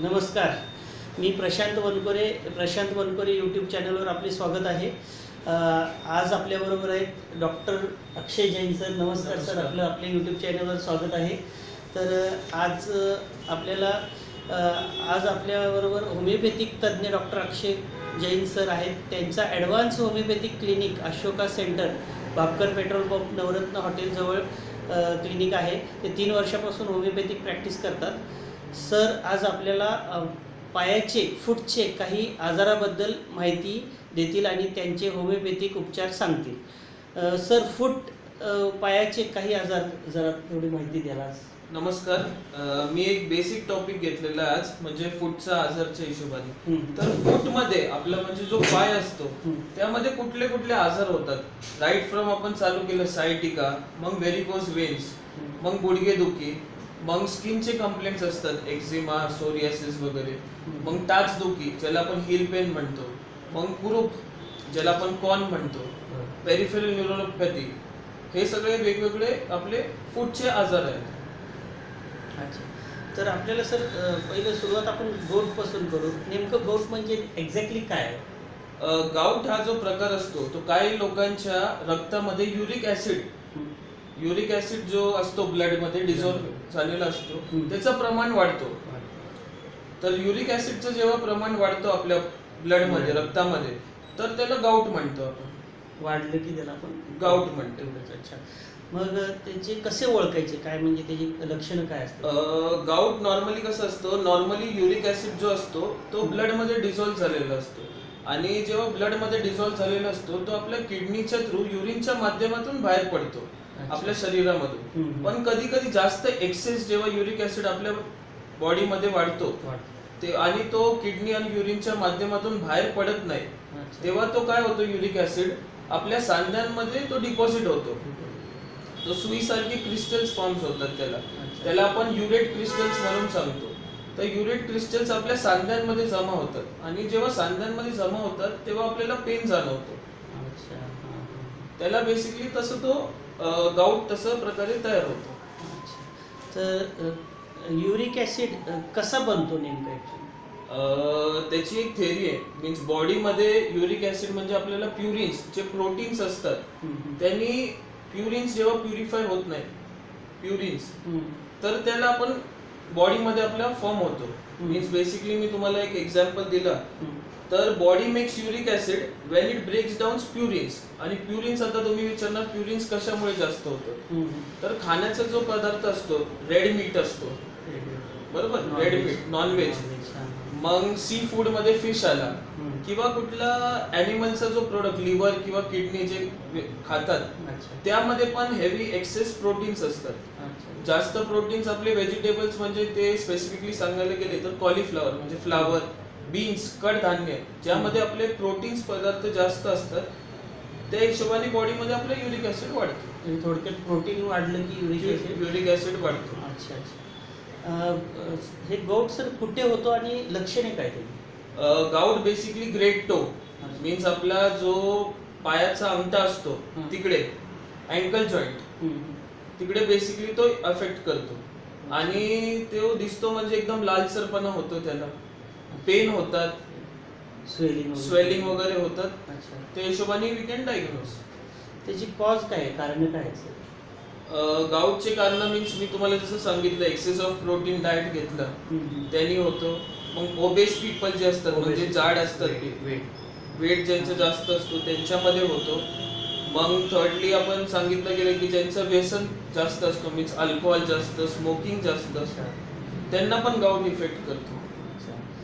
नमस्कार, मी प्रशांत वनकोरे यूट्यूब चॅनलवर आपले स्वागत आहे. आज आपल्याबरोबर आहेत डॉक्टर अक्षय जैन सर. नमस्कार सर, आपल्या यूट्यूब चॅनलवर स्वागत आहे. तर आज आपल्याबरोबर होमिओपॅथिक तज्ज्ञ डॉक्टर अक्षय जैन सर आहेत. त्यांचा advance homeopathic clinic Ashoka centre, Bhapkar petrol pump, Navratna हॉटेलजवळ क्लिनिक आहे. ते 3 वर्षापासून होमिओपॅथिक प्रॅक्टिस करतात. सर आज आपल्याला पायाचे फूटचे काही आजाराबद्दल माहिती देतील आणि त्यांचे होमिओपॅथिक उपचार सांगतील. सर, पायाचे काही आजार जरा थोडी माहिती द्याल. नमस्कार. मी एक बेसिक टॉपिक घेतलेला आज, म्हणजे फूटचा आजारच्या हिशोबाने. तर फूटमध्ये आपला म्हणजे जो पाय असतो त्यामध्ये कुठले कुठले आजार होतात. राईट फ्रॉम आपण चालू केलं सायटिका, मग व्हेरिकोज वेन्स, मग गुडघेदुखी, मग स्किनचे कंप्लेंट्स असतात, एक्झिमा, सोरियासिस वगैरे, मग टाचदुखी ज्याला आपण हिल पेन म्हणतो, मग कुरूप ज्याला आपण कॉन म्हणतो, पेरिफेरल न्यूरोपॅथी, हे सगळे वेगवेगळे आपले फूटचे आजार आहेत. अच्छा, तर आपल्याला सर पहिलं सुरुवात आपण गोटपासून करू. नेमकं गोट म्हणजे एक्झॅक्टली काय आहे? गाऊट हा जो प्रकार असतो तो काही लोकांच्या रक्तामध्ये युरिक ऍसिड जो असतो ब्लड मध्ये डिझॉल्व्ह झालेला असतो, त्याचं प्रमाण वाढतो. तर युरिक ऍसिडचं जेव्हा प्रमाण वाढतो आपल्या ब्लड मध्ये, रक्तामध्ये, तर त्याला गाऊट म्हणतो आपण. वाढलं की त्याला आपण गाऊट म्हणतो. अच्छा, मग त्याचे कसे ओळखायचे, काय म्हणजे त्याची लक्षणं काय असतात? गाऊट नॉर्मली कसं असतं, नॉर्मली युरिक ऍसिड जो असतो तो ब्लड मध्ये डिझॉल्व्ह झालेला असतो, आणि जेव्हा ब्लड मध्ये डिझॉल्व्ह झालेला असतो तो आपल्या किडनीच्या थ्रू युरिनच्या माध्यमातून बाहेर पडतो आपल्या शरीरामधून. पण कधी कधी जास्त एक्सेस जेव्हा युरिक ऍसिड आपल्या बॉडीमध्ये वाढतो ते, आणि तो किडनी आणि युरिनच्या माध्यमातून बाहेर पडत नाही, तेव्हा तो काय होतो, युरिक ऍसिड आपल्या सांध्यांमध्ये तो डिपॉझिट होतो. तो सुईसारखी क्रिस्टल्स फॉर्म्स होतात, त्याला आपण युरेट क्रिस्टल्स म्हणून सांगतो. तर युरेट क्रिस्टल्स आपल्या सांध्यांमध्ये जमा होतात, आणि जेव्हा सांध्यांमध्ये जमा होतात तेव्हा आपल्याला पेन जाणवतो. त्याला बेसिकली तसं तो गाऊट तसं प्रकारे तयार होतो. तर युरिक ऍसिड कसा बनतो नेमकं? त्याची एक थेअरी आहे. मीन्स बॉडीमध्ये युरिक ऍसिड म्हणजे आपल्याला प्युरिन्स जे प्रोटीन्स असतात, त्यांनी प्युरिन्स जेव्हा प्युरिफाय होत नाही तर त्याला आपण बॉडीमध्ये आपला फॉर्म होतो. मीन्स बेसिकली मी तुम्हाला एक एक्झाम्पल दिला तर body makes uric acid when it breaks down purines. आणि प्युरिन्स, आता तुम्ही विचारणार प्युरिन्स कशामुळे जास्त होतं, तर खाण्याचा जो पदार्थ असतो, रेड मीट असतो, बरोबर, रेड मीट, नॉनव्हेज, मग सी फूड मध्ये फिश आला, किंवा कुठला ॲनिमलचा जो प्रोडक्ट, लिव्हर किंवा किडनी जे खातात, त्यामध्ये पण हेवी एक्सेस प्रोटीन्स असतात. जास्त प्रोटीन्स आपले व्हेजिटेबल्स, म्हणजे ते स्पेसिफिकली सांगायला गेले तर कॉलीफ्लॉवर म्हणजे फ्लावर, बीन्स, कडधान्य, ज्यामध्ये आपले प्रोटीन्स पदार्थ जास्त असतात, त्या हिशोबाने बॉडीमध्ये आपलं युरिक ऍसिड वाढतो. थोडक्यात प्रोटीन वाढलं की युरिक ऍसिड वाढतो. अच्छा अच्छा. हे गाऊट सर कुठे होतो आणि लक्षणे काय ते? गाऊट बेसिकली ग्रेट टो, मीन्स आपला जो पायाचा अंगठा असतो तिकडे, अँकल जॉईंट, तिकडे बेसिकली तो अफेक्ट करतो. आणि तो दिसतो म्हणजे एकदम लालसरपणा होतो, त्याला पेन होतात, स्वेलिंग वगैरे होतात. त्या हिशोबाने वी कॅन डायग्नोज. त्याची कॉज काय, कारण काय आहे? गाऊटचे कारण मीन्स मी तुम्हाला जसं सांगितलं, एक्सेस ऑफ प्रोटीन डाएट घेतलं त्यांनी होतो. मग ओबेस पीपल जे असतात, म्हणजे जाड असतात, वेट ज्यांचं जास्त असतो त्यांच्यामध्ये होतो. मग थर्डली आपण सांगितलं गेलं की ज्यांचं व्यसन जास्त असतो, मीन्स अल्कोहोल जास्त, स्मोकिंग जास्त, त्यांना पण गाऊट इफेक्ट करतो.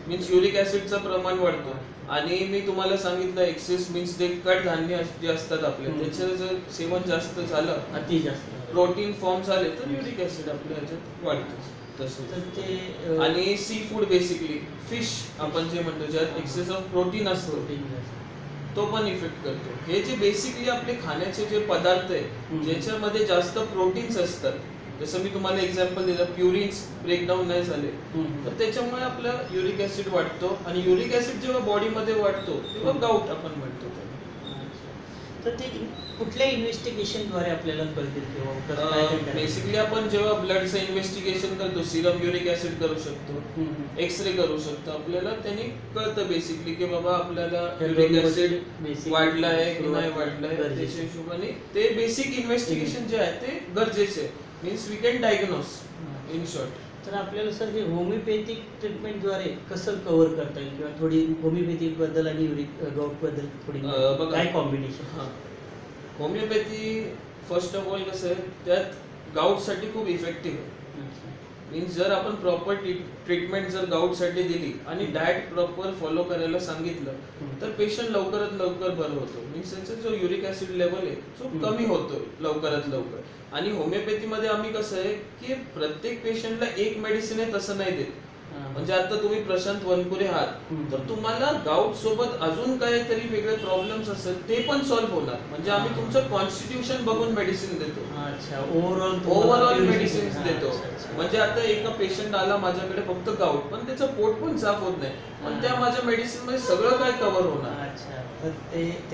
मीन्स युरिक ऍसिडचं प्रमाण वाढतो. आणि मी तुम्हाला सांगितलं एक्सेस मीन्स जे कडधान्य जे असतात आपले, त्याचं जर सेवन जास्त झालं, अति जास्त प्रोटीन फॉर्म झाले, तर युरिक ऍसिड आपल्या ह्याच्यात वाढतो. तसं. आणि सी फूड बेसिकली फिश आपण जे म्हणतो, ज्यात एक्सेस ऑफ प्रोटीन असतो, तो पण इफेक्ट करतो. हे जे बेसिकली आपले खाण्याचे जे पदार्थ आहे ज्याच्यामध्ये जास्त प्रोटीन्स असतात, जसं मी तुम्हाला एक्झाम्पल दिलं, प्युरिन्स ब्रेकडाऊन नाही झाले, तर त्याच्यामुळे आपला युरिक ऍसिड वाढतो. आणि युरिक ऍसिड जेव्हा बॉडीमध्ये वाढतो तेव्हा गाऊट आपण म्हणतो. तर ते कुठल्या इन्व्हेस्टिगेशनद्वारे आपल्याला कळतील किंवा कसं काय करायचं? बेसिकली आपण जेव्हा ब्लडचं इन्व्हेस्टिगेशन करतो, सिरम युरिक ऍसिड करू शकतो, एक्सरे करू शकतो, आपल्याला त्यांनी कळतं बेसिकली की बाबा आपल्याला युरिक ऍसिड वाढलं आहे की नाही वाढलं आहे. त्याच्या हिशोबाने ते बेसिक इन्व्हेस्टिगेशन जे आहे ते गरजेचे आहे. Means we can diagnose in short. तर आपल्याला सर हे होमिओपॅथिक ट्रीटमेंटद्वारे कसं कव्हर करता येईल किंवा थोडी होमिओपॅथिक बद्दल आणि युरिक गाऊट बद्दल थोडी बघा. काय combination? Homeopathy first of all कसं आहे, त्यात गाऊटसाठी खूप इफेक्टिव्ह आहे. मीन्स जर आपण प्रॉपर ट्रीटमेंट जर गाऊटसाठी दिली आणि डाएट प्रॉपर फॉलो करायला सांगितलं तर पेशंट लवकरात लवकर बरं होतो. मीन्स त्यांचा जो युरिक ऍसिड लेवल आहे तो कमी होतो लवकरात लवकर. आणि होमिओपॅथीमध्ये आम्ही कसं आहे की प्रत्येक पेशंटला एक मेडिसिन आहे तसं नाही देत. म्हणजे आता तुम्ही प्रशांत वनपुरे आहात तर तुम्हाला गाऊट सोबत अजून काहीतरी वेगळे प्रॉब्लेम्स असेल ते पण सॉल्व्ह होणार. म्हणजे आम्ही तुमचं कॉन्स्टिट्यूशन बघून मेडिसिन देतो. अच्छा, ओव्हरऑल ओव्हरऑल मेडिसिन देतो. म्हणजे आता एका पेशंट आला माझ्याकडे फक्त गाऊट पण त्याचं पोट पण साफ होत नाही, पण त्या माझ्या मेडिसिन मध्ये सगळं काय कव्हर होणार.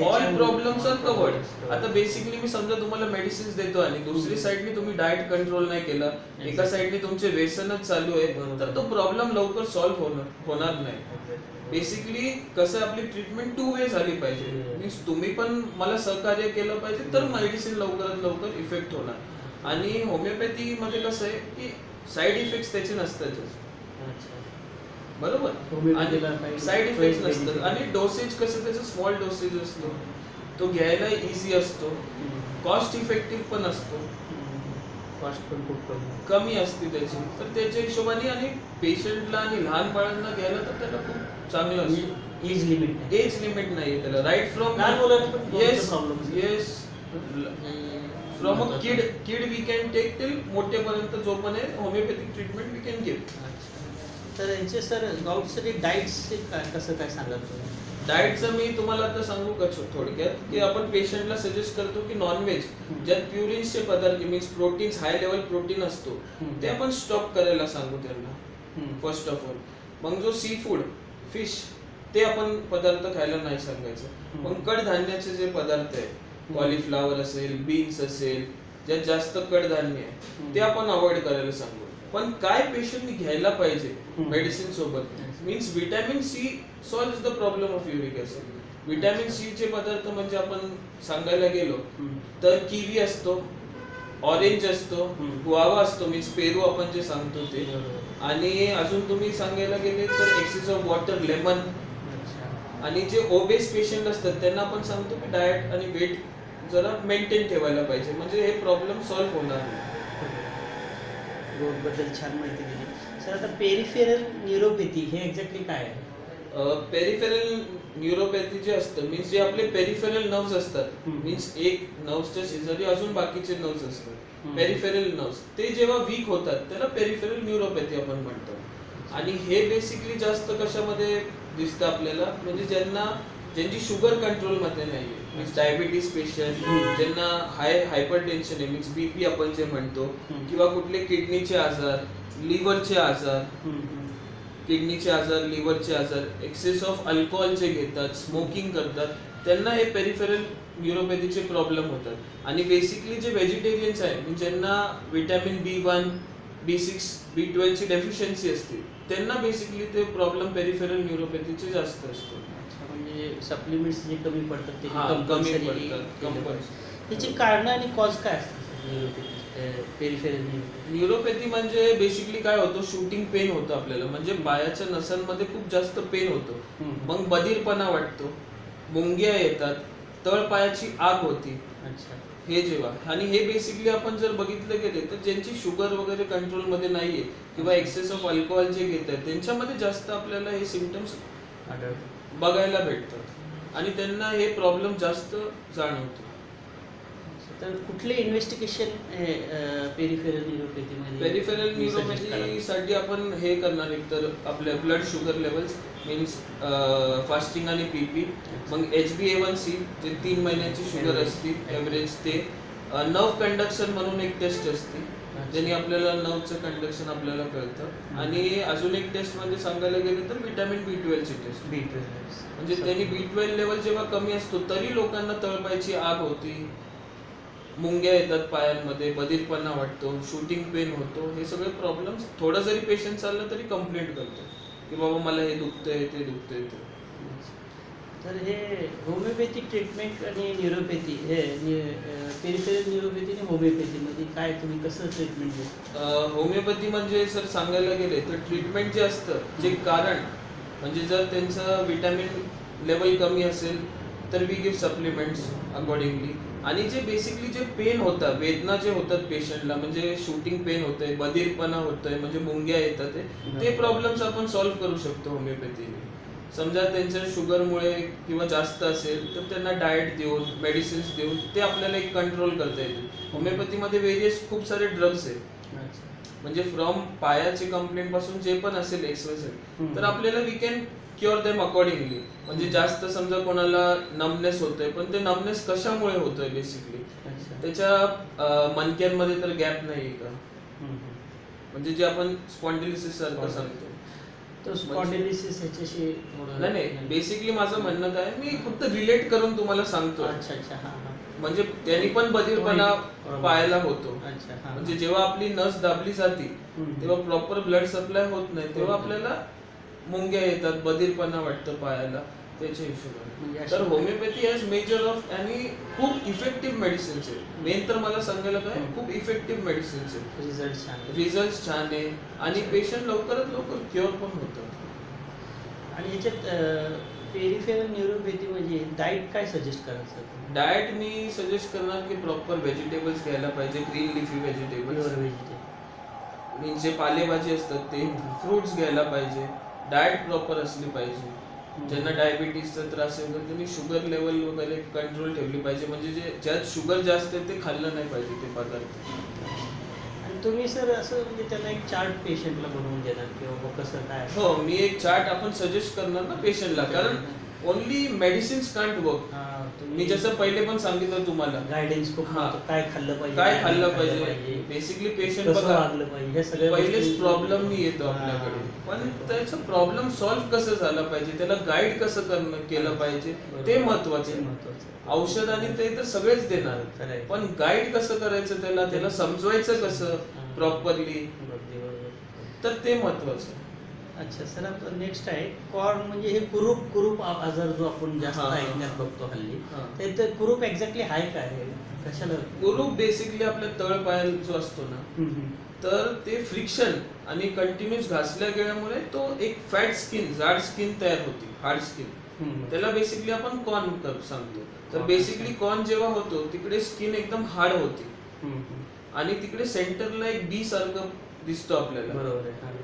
All problems are covered. आता बेसिकली मी समजा तुम्हाला मेडिसिन्स देतो आणि दुसरी साईडने तुम्ही डाएट कंट्रोल नाही केला, एका साईडने तुमचे व्यसनच चालू आहे, तर तो प्रॉब्लेम लवकर सॉल्व्ह होणार नाही. बेसिकली कसं आपली ट्रीटमेंट 2 वे झाली पाहिजे. मीन्स तुम्ही पण मला सहकार्य केलं पाहिजे तर मेडिसिन लवकरात लवकर इफेक्ट होणार. आणि होमिओपॅथी मध्ये कसं आहे की साईड इफेक्ट्स त्याचे नसतातच, बरोबर. आणि साईड इफेक्ट नसतात आणि डोसेज कसं त्याचं स्मॉल डोसेज असतो, तो घ्यायला इझी असतो, कॉस्ट इफेक्टिव्ह पण असतो, कॉस्ट पण खूप कमी असते त्याची. तर त्याच्या हिशोबाने आणि पेशंटला आणि लहान बाळांना घ्यायला तर त्याला खूप चांगलं असतं. एज लिमिट नाहीये त्याला. Right from yes from a kid we can take till मोठेपर्यंत जो पण आहे homeopathic treatment we can give. तर यांचे सर गाऊटसाठी डाएटचे कसं काय सांगाल तुम्ही? डाएटचं मी तुम्हाला आता सांगू का थोडक्यात की आपण पेशंटला सजेस्ट करतो की नॉनव्हेज ज्यात प्युरिन्सचे पदार्थ means proteins high level protein असतो ते आपण स्टॉप करायला सांगू त्यांना फर्स्ट ऑफ ऑल. मग जो सी फूड फिश ते आपण पदार्थ खायला नाही सांगायचं. मग कडधान्याचे जे पदार्थ आहे, कॉलीफ्लावर असेल, बीन्स असेल, ज्यात जास्त कडधान्य आहे ते आपण अवॉइड करायला सांगू. पण काय पेशंटनी घ्यायला पाहिजे मेडिसिन सोबत means vitamin C solve the problem of uric acid. Vitamin C चे पदार्थ म्हणजे आपण सांगायला गेलो तर किवी असतो, ऑरेंज असतो, गुआवा असतो मीन्स पेरू आपण जे सांगतो ते, आणि अजून तुम्ही सांगायला गेले तर एक्सेस ऑफ वॉटर, लेमन. आणि जे ओबेस पेशंट असतात त्यांना आपण सांगतो की डाएट आणि वेट जरा मेंटेन ठेवायला पाहिजे, म्हणजे हे प्रॉब्लेम सॉल्व्ह होणार नाही. बद्दल छान माहिती दिली सर. आता पेरिफेरल न्यूरोपॅथी हे एक्झॅक्टली काय आहे? पेरिफेरल न्यूरोपॅथी जे असतं मीन्स जे आपले पेरिफेरल नर्व्स असतात, मीन्स एक नर्व्सच्या शेजारी अजून बाकीचे नर्व्स असतात, पेरिफेरल नर्व्स, ते जेव्हा वीक होतात त्याला पेरिफेरल न्यूरोपॅथी आपण म्हणतो. आणि हे बेसिकली जास्त कशामध्ये दिसतं आपल्याला, म्हणजे ज्यांची शुगर कंट्रोल मध्ये नाहीये, मीन्स डायबिटीज पेशंट, ज्यांना हायपर टेन्शन आहे मीन्स बीपी आपण जे म्हणतो, किंवा कुठले किडनीचे आजार, लिव्हरचे आजार, लिव्हरचे आजार, एक्सेस ऑफ अल्कोहोल जे घेतात, स्मोकिंग करतात, त्यांना हे पेरिफेरल न्यूरोपॅथीचे प्रॉब्लेम होतात. आणि बेसिकली जे व्हेजिटेरियन्स आहे ज्यांना विटॅमिन B1, B6, B12 ची डेफिशियन्सी असते त्यांना बेसिकली ते प्रॉब्लेम पेरिफेरल न्यूरोपॅथीचे जास्त असतो. म्हणजे सप्लिमेंट्स जे कमी पडतात ते कमी पडतात. त्याची कारणं आणि कॉज काय असतात पेरिफेरल न्यूरोपॅथी? म्हणजे बेसिकली काय होतं, शूटिंग पेन होतं आपल्याला, म्हणजे पायाच्या नसांमध्ये खूप जास्त पेन होतो, मग बधीरपणा वाटतो, मुंग्या येतात, तळपायाची आग होती. हे जेव्हा, आणि हे बेसिकली आपण जर बघितलं गेले तर ज्यांची शुगर वगैरे कंट्रोल मध्ये नाहीये किंवा एक्सेस ऑफ अल्कोहोल जे घेतात त्यांच्यामध्ये जास्त आपल्याला हे सिम्पटम्स बघायला भेटतात आणि त्यांना हे प्रॉब्लेम जास्त जाणवतो. तर कुठले इन्व्हेस्टिगेशन पेरिफेरल न्यूरोपॅथीमध्ये? पेरिफेरल न्यूरोपॅथीसाठी आपण हे करणार एक तर आपल्या blood sugar levels means fasting आणि पीपी, मग HbA1c जे 3 महिन्याची शुगर असते एव्हरेज, ते नर्व कंडक्शन म्हणून एक टेस्ट असते, ज्यांनी आपल्याला नर्वचं कंडक्शन आपल्याला कळतं. आणि अजून एक टेस्ट म्हणजे सांगायला गेलं तर विटॅमिन B12 ची टेस्ट. म्हणजे त्यांनी B12 लेवल जेव्हा कमी असतो तरी लोकांना तळपायाची आग होती, मुंग्या येतात पायांमध्ये, बधीरपणा वाटतो, शूटिंग पेन होतो. हे सगळे प्रॉब्लेम्स थोडा जरी पेशंट चालला तरी कंप्लेंट करतो की बाबा मला हे दुखतंय ते दुखतंय ते. तर हे होमिओपॅथिक ट्रीटमेंट आणि न्यूरोपॅथी हे पेरिफेरल न्यूरोपॅथी आणि होमिओपॅथीमध्ये काय तुम्ही कसं ट्रीटमेंट देता? होमिओपॅथी म्हणजे सर सांगायला गेले तर ट्रीटमेंट जे असतं जे कारण म्हणजे जर त्यांचं विटॅमिन लेवल कमी असेल तर वी गिव्ह सप्लिमेंट्स अकॉर्डिंगली. आणि जे बेसिकली जे पेन होतात, वेदना जे होतात पेशंटला, म्हणजे शूटिंग पेन होतंय, बधीरपणा होतोय, म्हणजे मुंग्या येतात, ते प्रॉब्लेम्स आपण सॉल्व्ह करू शकतो होमिओपॅथीने. समजा त्यांच्या शुगरमुळे किंवा जास्त असेल तर त्यांना डाएट देऊन, मेडिसिन्स देऊन ते आपल्याला एक कंट्रोल करता येईल. होमिओपॅथीमध्ये वेरियस खूप सारे ड्रग्स आहेत. म्हणजे फ्रॉम पायाची कंप्लेंट पासून जे पण असेल एक्सप्रेशन तर आपल्याला we can cure them accordingly. म्हणजे जास्त समजा कोणाला नमनेस होतोय, पण ते नमनेस कशामुळे होतोय बेसिकली, त्याच्या मणक्यांमध्ये तर गॅप नाही का, म्हणजे जे आपण स्पॉन्डिलिसिस सारखं सांगतो. तो स्पॉन्डिलिसिस ह्याच्याशी नाही बेसिकली माझं म्हणणं काय, मी फक्त रिलेट करून तुम्हाला सांगतो. अच्छा. म्हणजे त्यांनी पण बधीरपणा पायाला होतो. अच्छा. म्हणजे जेव्हा आपली नस दाबली जाते तेव्हा प्रॉपर ब्लड सप्लाय होत नाही, तेव्हा आपल्याला मुंग्या येतात, बधीरपणा वाटतं पायाला, त्याच्या हिशोबाने. तर होमिओपॅथी हॅज मेजर ऑफ आणि खूप इफेक्टिव्ह मेडिसिन्स आहे. मेन तर मला सांगायला काय, खूप इफेक्टिव्ह मेडिसिन्स आहे, रिझल्ट छान आहे आणि पेशंट लवकरात लवकर क्युअर पण होतात. आणि याच्यात पेरिफेरल न्यूरोपॅथी म्हणजे डाएट काय सजेस्ट करायचं? डाएट मी सजेस्ट करणार की प्रॉपर व्हेजिटेबल्स घ्यायला पाहिजे, ग्रीन लिफी व्हेजिटेबल्स, जे पालेभाजी असतात ते, फ्रुट्स घ्यायला पाहिजे, डाएट प्रॉपर असली पाहिजे. ज्यांना डायबिटीसचा त्रास आहे तर त्यांनी शुगर लेवल वगैरे कंट्रोल ठेवली पाहिजे. म्हणजे जे ज्यात शुगर जास्त आहे ते खाल्लं नाही पाहिजे ते पदार्थ. आणि तुम्ही सर असं म्हणजे त्यांना एक चार्ट पेशंटला बनवून देणार किंवा कसं काय? हो, मी एक चार्ट आपण सजेस्ट करणार ना पेशंटला, कारण ओनली मेडिसिन्स कांट वर्क. मी जसं पहिले पण सांगितलं तुम्हाला गायडन्स खूप काय खाल्लं पाहिजे, बेसिकली पेशंट बघा पहिलेच प्रॉब्लेम नाही येतो आपल्याकडे, पण त्याचा प्रॉब्लेम सॉल्व्ह कसं झाला पाहिजे, त्याला गाईड कसं केलं पाहिजे ते महत्वाचं. औषध आणि ते तर सगळेच देणार, पण गाईड कसं करायचं त्याला समजवायचं कसं प्रॉपरली, तर ते महत्वाचं. अच्छा सर, आपलं नेक्स्ट आहे कॉर्न. म्हणजे हे कुरूप आजार जो आपण जास्त ऐकण्यात बघतो हल्ली, तर कुरूप एक्झॅक्टली आहे काय, कशाला? कुरूप बेसिकली आपल्या तळपायाला जो असतो ना, तर ते फ्रिक्शन आणि कंटिन्यूस घासल्या गेल्यामुळे तो एक फॅट स्किन, जाड स्किन तयार होती, हार्ड स्किन. त्याला बेसिकली आपण कॉर्न सांगतो. तर बेसिकली कॉर्न जेव्हा होतो तिकडे स्किन एकदम हार्ड होती आणि तिकडे सेंटरला एक बी सारखं दिसतो आपल्याला,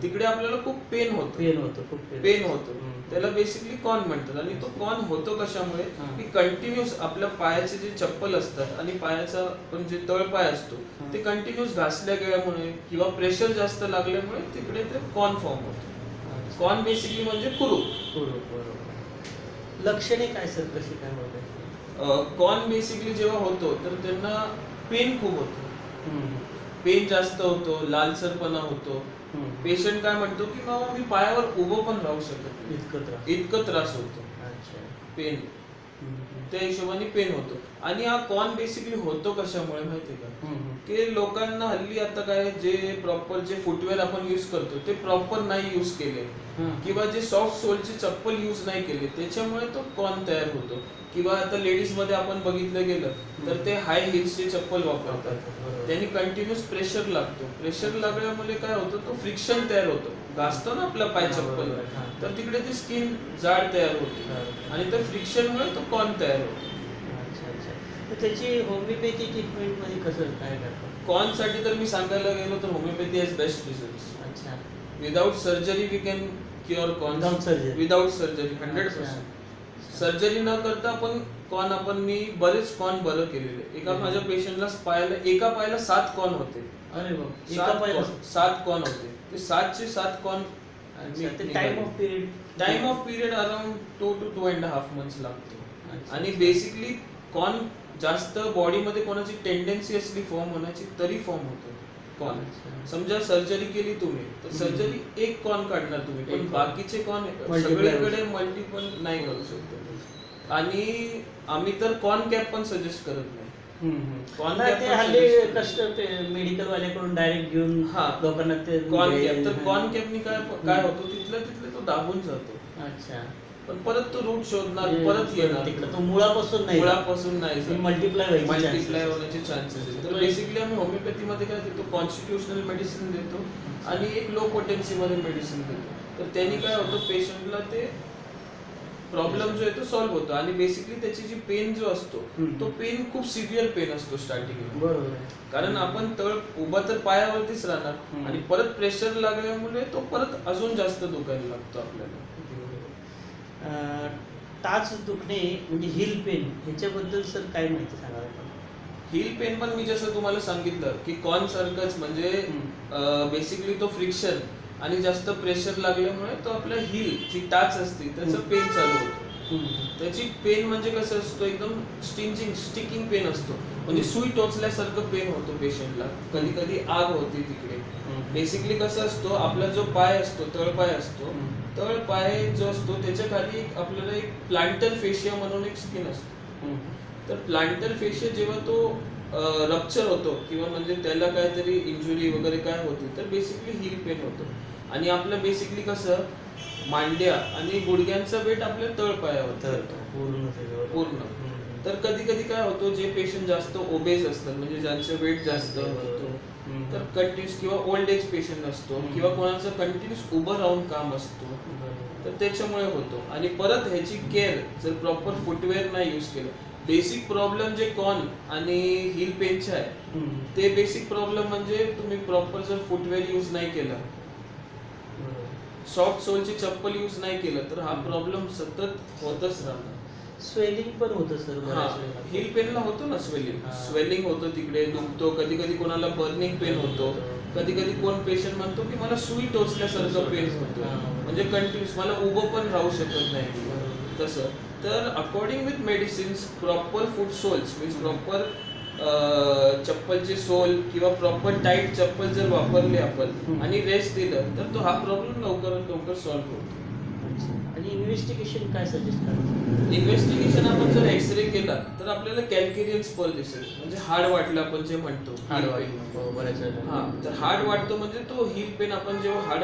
तिकडे आपल्याला खूप पेन होतो. त्याला बेसिकली कॉर्न म्हणतात. आणि तो कॉर्न होतो कशामुळे की कंटिन्यूस आपल्या पायाचे जे चप्पल असतात आणि पायाचा पण जे तळपाय असतो ते कंटिन्यूस घासल्या गेल्यामुळे किंवा प्रेशर जास्त लागल्यामुळे तिकडे ते कॉर्न फॉर्म होतो. कॉर्न बेसिकली म्हणजे कुरूप. लक्षणे काय सर, कशी काय होते? कॉर्न बेसिकली जेव्हा होतो तर त्यांना पेन खूप होतो, पेन जास्त होतो, लालसरपणा होतो. पेशंट काय म्हणतो की बाबा मी पायावर उभं पण राहू शकत नाही, इतकं त्रास होतो, पेन, त्या हिशोबाने पेन होतो. आणि हा कॉर्न बेसिकली होतो कशामुळे माहितीये का, की लोकांना हल्ली आता काय जे प्रॉपर जे फुटवेअर आपण युज करतो ते प्रॉपर नाही युज केले किंवा जे सॉफ्ट सोलचे चप्पल युज नाही केले, त्याच्यामुळे तो कॉर्न तयार होतो. किंवा आता लेडीज मध्ये आपण बघितलं गेलं तर ते हाय हिल्सचे चप्पल वापरतात, त्यांनी कंटिन्यूस प्रेशर लागतो. प्रेशर लागल्यामुळे काय होतं, तो फ्रिक्शन तयार होतो, घासतो ना आपला पाय चप्पल, तर तिकडे ती स्किन जाड तयार होते आणि त्या फ्रिक्शनमुळे तो कॉर्न तयार होतो. तर त्याची होमिओपॅथी ट्रीटमेंट मध्ये कसं काय करतात? कॉर्न साठी तर मी सांगायला गेलो तर होमिओपॅथी हॅज बेस्ट रिझल्ट्स. अच्छा. Without surgery we can cure corn, without surgery 100%. Surgery न करता पण कॉर्न मी बरेच कॉर्न बरं केलेले. एका माझ्या पेशंटला एका पायाला 7 कॉर्न होते. अरे बाप, 7 कॉर्न होते. ते 7चे 7 corn. Time off period around 2 to 2.5 months लागतो. आणि बेसिकली कॉर्न जास्त बॉडीमध्ये कोणाची टेंडन्सी असली फॉर्म होण्याची तरी फॉर्म होतो. कॉन. समजा सर्जरी केली तुम्ही तर सर्जरी एक कॉन काढणार तुम्ही, पण बाकीचे कॉन सगळीकडे मल्टिपल नाही करू शकत. आणि आम्ही तर कॉन कॅप पण सजेस्ट करत नाही. कॉन कॅप हल्ली कस्ट मेडिकल वाल्याकडून डायरेक्ट घेऊन लोकांना ते कॉन कॅप. तर कॉन कॅपनी काय होतो, तिथलं तो दाबून जातो. अच्छा. पण परत तो रूट शोधणार, परत येणार तो मुळापासून नाही मल्टिप्लाय होण्याचे चान्सेस आहेत. तर बेसिकली आम्ही होमिओपॅथीमध्ये काय देतो, कॉन्स्टिट्युशनल मेडिसिन देतो आणि एक लो पोटेन्सी मध्ये मेडिसिन देतो. तर त्यांनी काय होतं, पेशंटला ते प्रॉब्लेम जो आहे तो सॉल्व्ह होतो. आणि बेसिकली त्याची जी पेन जो असतो तो पेन खूप सिव्हिअर पेन असतो स्टार्टिंगला. बरोबर. कारण आपण तळ उभा तर पायावरतीच राहणार आणि परत प्रेशर लागल्यामुळे तो परत अजून जास्त दुखायला लागतो आपल्याला. टाच दुखणे म्हणजे हिल पेन ह्याच्याबद्दल सर काय माहिती सांगाल? हिल पेन पण मी जसं तुम्हाला सांगितलं की कॉन सारखंच, म्हणजे बेसिकली तो फ्रिक्शन आणि जास्त प्रेशर लागल्यामुळे तो आपल्या हिल जी टाच असते त्याचं पेन चालू होतो. त्याची पेन म्हणजे कसं असतो, एकदम स्टिकिंग पेन असतो, म्हणजे सुई टोचल्यासारखं पेन होतो पेशंटला. कधी कधी आग होते तिकडे. बेसिकली कसं असतो, आपला जो पाय असतो, तळपाय असतो, तळपाय जो असतो त्याच्या खाली आपल्याला एक प्लांटर फेशिया म्हणून एक स्किन असतो. तर प्लांटर फेशिया जेव्हा तो रप्चर होतो किंवा म्हणजे त्याला काहीतरी इंजुरी वगैरे काय होती तर बेसिकली हिल पेन होतो. आणि आपलं बेसिकली कसं मांड्या आणि गुडघ्यांचा वेट आपल्या तळपायावर पूर्ण. तर कधी कधी काय होतो, जे पेशंट जास्त ओबेज असतात म्हणजे ज्यांचं वेट जास्त होतो, तर कंटिन्यूस किंवा ओल्ड एज पेशंट असतो किंवा कोणाचं कंटिन्यूस उभं राहून काम असतो, तर त्याच्यामुळे होतो. आणि परत ह्याची केअर जर प्रॉपर फुटवेअर नाही यूज केलं, बेसिक प्रॉब्लेम जे कॉन आणि हिल पेनचे आहे ते बेसिक प्रॉब्लेम म्हणजे तुम्ही प्रॉपर जर फुटवेअर यूज नाही केला, सॉफ्ट सोलची चप्पल यूज नाही केलं, तर हा प्रॉब्लेम सतत होतच राहणार. स्वेलिंग पण होतं सर. हिल पेनला होतो ना स्वेलिंग होतं, तिकडे दुखतो, कधी कधी कोणाला बर्निंग पेन होतो, कधी कधी कोण पेशंट म्हणतो की मला सुई टोचल्यासारखं पेन होतं, म्हणजे कंटिन्यूस मला उभं पण राहू शकत नाही तसं. तर according with medicines, proper foot soles means proper चप्पलचे सोल किंवा प्रॉपर टाईट चप्पल जर वापरले आपण आणि रेस्ट दिलं तर तो हा प्रॉब्लेम लवकर सॉल्व्ह होतो. आणि इन्व्हेस्टिगेशन काय सजेस्ट करतो? इन्व्हेस्टिगेशन आपण जर एक्सरे केला तर आपल्याला कॅल्केरियन स्पर दिसेल, म्हणजे हाड वाटलं आपण जे म्हणतो. तर हाड वाटतो म्हणजे तो हिल पेन. आपण जेव्हा हाड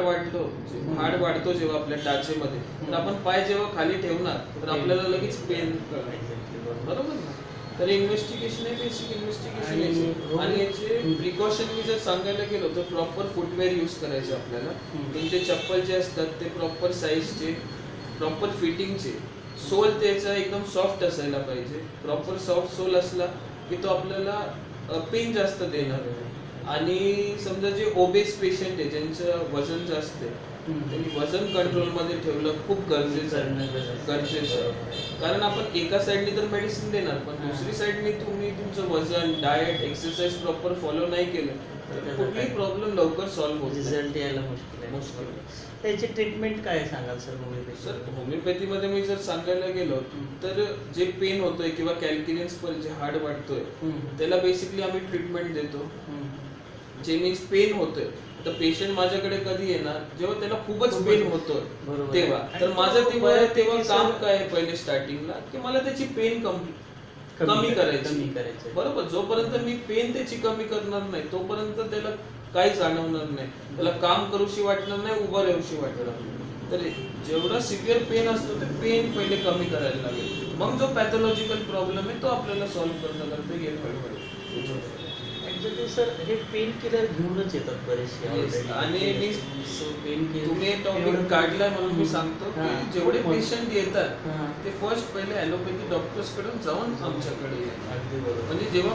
वाढतो जेव्हा आपल्या टाचेमध्ये, तर आपण पाय जेव्हा खाली ठेवणार तर आपल्याला लगेच पेन बरोबर ना. तर इन्व्हेस्टिगेशन आहे, बेसिक इन्व्हेस्टिगेशन. आणि याचे प्रिकॉशन मी जर सांगायला गेलो तर प्रॉपर फुटवेअर यूज करायचे आपल्याला. तुमचे चप्पल जे असतात ते प्रॉपर साईजचे, प्रॉपर फिटिंगचे, सोल त्याचा एकदम सॉफ्ट असायला पाहिजे. प्रॉपर सॉफ्ट सोल असला की तो आपल्याला पेन जास्त देणार. आणि समजा जे ओबेस पेशंट आहे ज्यांचं वजन जास्त आहे, त्यांनी वजन कंट्रोलमध्ये ठेवलं खूप गरजेचं आहे. कारण आपण एका साईडने तर मेडिसिन देणार, पण दुसरी साईडने तुम्ही तुमचं वजन, डाएट, एक्सरसाइज प्रॉपर फॉलो नाही केलं तर कुठलीही प्रॉब्लेम लवकर सॉल्व्ह होतो. रिझल्ट यायला मुश्किल. त्याची ट्रीटमेंट काय सांगाल सर? सर होमिओपॅथीमध्ये मी जर सांगायला गेलो तर जे पेन होतोय किंवा कॅल्केरियन स्पर जे हाड वाटतोय त्याला बेसिकली आम्ही ट्रीटमेंट देतो. जे मीन्स पेन होतोय, तर पेशंट माझ्याकडे कधी येणार जेव्हा त्याला खूपच पेन होतोय तेव्हा. तर माझं तेव्हा काम काय पहिले स्टार्टिंगला की मला त्याची पेन कमी करायची. बरोबर. जोपर्यंत मी पेन त्याची कमी करणार नाही तोपर्यंत त्याला काही जाणवणार नाही, त्याला काम करूशी वाटणार नाही, उभं राहूशी वाटणार नाही. तर जेवढा सिव्हिअर पेन असतो ते पेन पहिले कमी करायला लागेल, मग जो पॅथॉलॉजिकल प्रॉब्लेम आहे तो आपल्याला सॉल्व्ह करता येईल हळूहळू. सर हे पेन किलर घेऊनच येतात बरेचसे. आणि तुम्ही टॉपिक काढलाय म्हणून मी सांगतो की जेवढे पेशंट येतात ते फर्स्ट पहिले ॲलोपॅथी डॉक्टर्स कडून जाऊन आमच्याकडे येतात. म्हणजे जेव्हा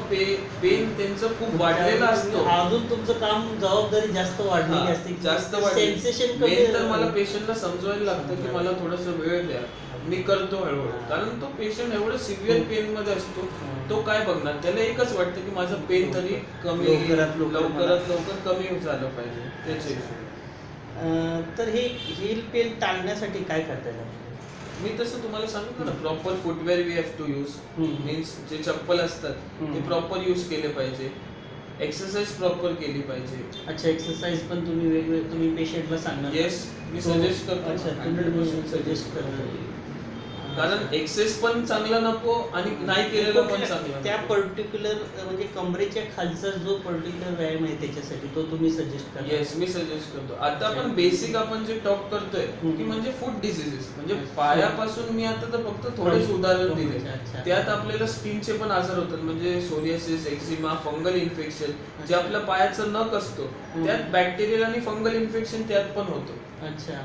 पेन त्यांचं खूप वाढलेला असतो, अजून तुमचं काम जबाबदारी जास्त वाढलेली असते, जास्त सेन्सेशन तर मला पेशंटला समजवायला लागतं की मला थोडंसं वेळ द्या, मी करतो हळूहळू. कारण तो पेशंट एवढं सिव्हिअर पेन मध्ये असतो, तो काय बघणार, त्याला एकच वाटतं की माझं पेन तरी कमी लवकरात लवकर कमी झालं पाहिजे त्याचे. तर हे हिल पेन टाळण्यासाठी काय करता येईल? मी तसं तुम्हाला सांगितलं ना, proper footwear we have to use. Means जे चप्पल असतात ते प्रॉपर यूज केले पाहिजे. एक्सरसाइज प्रॉपर केली पाहिजे. अच्छा, एक्सरसाइज पण तुम्ही पेशंटला सांगणार? येस, मी सजेस्ट करतो. अच्छा, तुम्ही सजेस्ट करणार. कारण एक्सेस पण चांगला नको आणि नाही केलेलं पण चांगलं त्या नको. पर्टिक्युलर म्हणजे कमरेच्या खालचा जो पर्टिक्युलर व्यायाम आहे त्याच्यासाठी तो तुम्ही सजेस्ट करा. येस, मी सजेस्ट करतो. आता आपण बेसिक आपण जे टॉक करतोय की म्हणजे फूट डिसीजेस, म्हणजे पायापासून मी आता तर फक्त थोडेच उदाहरण दिले. अच्छा. त्यात आपल्याला स्किनचे पण आजार होतात, म्हणजे सोरियासिस, एक्झिमा, फंगल इन्फेक्शन, जे आपल्या पायाचं नख असतो त्यात बॅक्टेरियल आणि फंगल इन्फेक्शन त्यात पण होतं. अच्छा.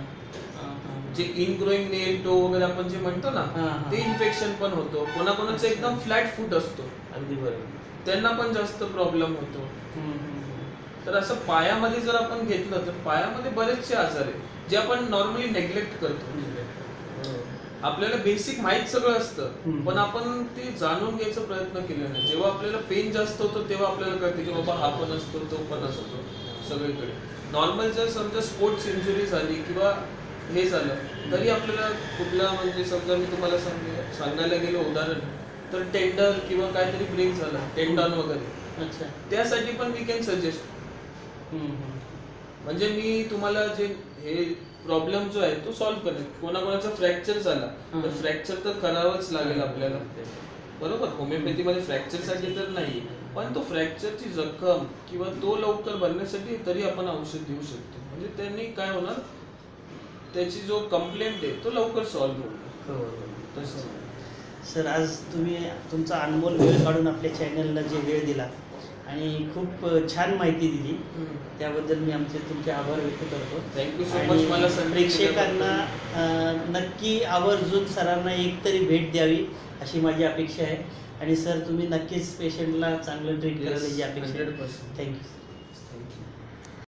जे इनग्रोइंग नेल टो वगैरे आपण जे म्हणतो ना, ते इन्फेक्शन पण होतो. कोणाकोणाचं एकदम फ्लॅट फूट असतो, अगदी बरोबर, त्यांना पण जास्त प्रॉब्लेम होतो. तर असं पायामध्ये जर आपण घेतलं तर पायामध्ये बरेचसे आजार आहेत जे आपण नॉर्मली नेग्लेक्ट करतो. आपल्याला बेसिक माहित सगळं असतं, पण आपण ते जाणून घ्यायचा प्रयत्न केला नाही. जेव्हा आपल्याला पेन जास्त होतो तेव्हा आपल्याला कळते की बाबा हा पण असतो, तो पण असतो सगळीकडे. नॉर्मल जर समजा स्पोर्ट्स इंजुरी झाली किंवा हे झालं तरी आपल्याला कुठला, म्हणजे समजा मी तुम्हाला सांगायला गेलो उदाहरण, तर टेंडर किंवा काहीतरी ब्रेक झालं, टेंडॉन वगैरे, अच्छा, त्यासाठी पण वी कॅन सजेस्ट. म्हणजे मी तुम्हाला जे हे प्रॉब्लेम जो आहे तो सॉल्व्ह करेल. कोणाकोणाचा फ्रॅक्चर झाला तर फ्रॅक्चर तर करावंच लागेल आपल्याला, बरोबर. होमिओपॅथीमध्ये फ्रॅक्चरसाठी तर नाही, पण तो फ्रॅक्चरची जखम किंवा तो लवकर भरण्यासाठी तरी आपण औषध देऊ शकतो. म्हणजे त्यांनी काय होणार, त्याची जो कंप्लेंट आहे तो लवकर सॉल्व्ह होईल. सर, आज तुम्ही तुमचा अनमोल वेळ काढून आपल्या चॅनलला जे वेळ दिला आणि खूप छान माहिती दिली, त्याबद्दल मी तुमचे आभार व्यक्त करतो. Thank you so much. मला प्रेक्षकांना नक्की आवर्जून सरांना एक तरी भेट द्यावी अशी माझी अपेक्षा आहे. आणि सर, तुम्ही नक्कीच पेशंटला चांगलं ट्रीट करायला याची अपेक्षा आहे. थँक्यू.